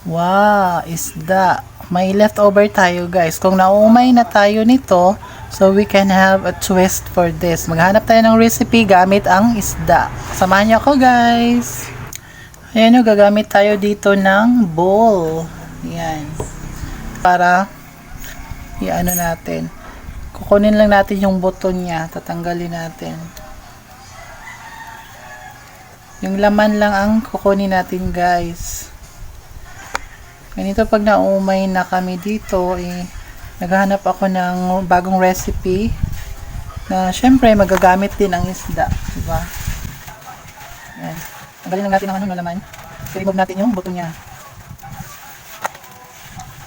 Wow, isda. May leftover tayo guys. Kung naumay na tayo nito, so we can have a twist for this. Maghanap tayo ng recipe gamit ang isda. Samahan niyo ako guys. Ayan o, gagamit tayo dito ng bowl. Yan. Para i-ano natin. Kukunin lang natin yung buto niya. Tatanggalin natin. Yung laman lang ang kukunin natin guys. Ganito pag naumay na kami dito, naghahanap ako ng bagong recipe na syempre magagamit din ang isda, diba? Ayan. Tanggalin lang natin ang ano laman. I-remove natin yung buto niya.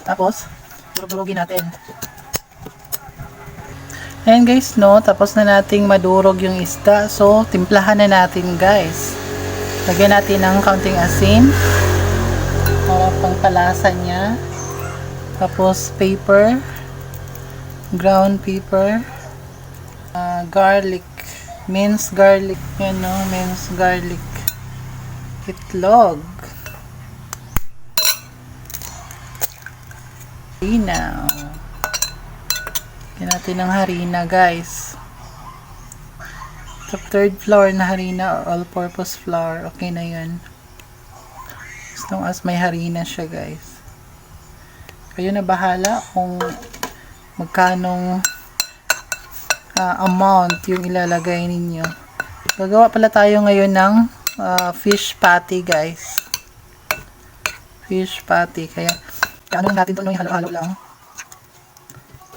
Tapos, durug-durugin natin. Ayan guys, no? Tapos na nating madurog yung isda. So, timplahan na natin guys. Lagyan natin ng kaunting asin. Para pangpalasa niya. Tapos paper, ground pepper, garlic, minced garlic, yan no, minced garlic, itlog, harina. Yan natin ng harina guys. Top third flour na harina or all-purpose flour, okay na yun. As long as may harina siya guys. Kayo na bahala kung magkanong amount yung ilalagay ninyo. Gagawa pala tayo ngayon ng fish patty guys. Fish patty. Kaya ano lang natin ito, halo-halo lang.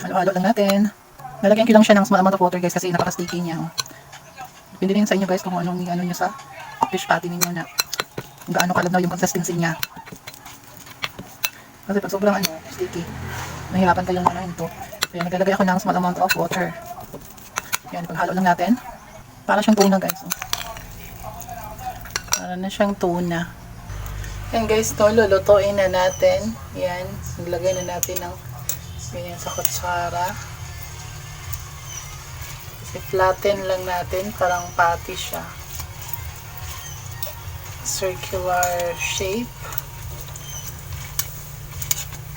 Halo-halo lang natin. Lalagyan ko lang siya ng small amount of water guys kasi napaka-sticky niya. Depende rin sa inyo guys kung anong ano nyo sa fish patty ninyo na kung gaano kalabnaw yung consistency niya. Kasi pag sobrang sticky, nahihirapan kayong ito. Kaya naglalagay ako ng small amount of water. Yan, paghalo lang natin. Para siyang tuna guys. Para na siyang tuna. Yan guys, lulutuin na natin. Yan, naglagay na natin ng ganyan sa kutsara. Kasi flatten lang natin, parang patty siya. Circular shape.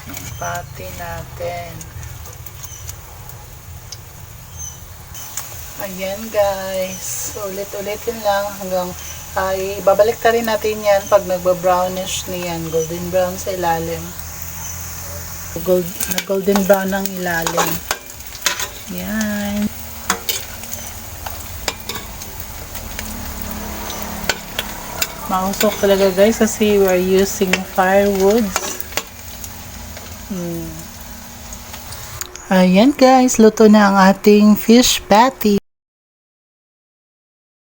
Yung patty natin. Ayan guys. Ulit-ulitin lang hanggang babalik ta rin natin yan pag nagba-brownish niyan. Golden brown sa ilalim. Golden brown ang ilalim. Yan. Mausok talaga guys kasi we are using firewoods. Ayan guys, luto na ang ating fish patty.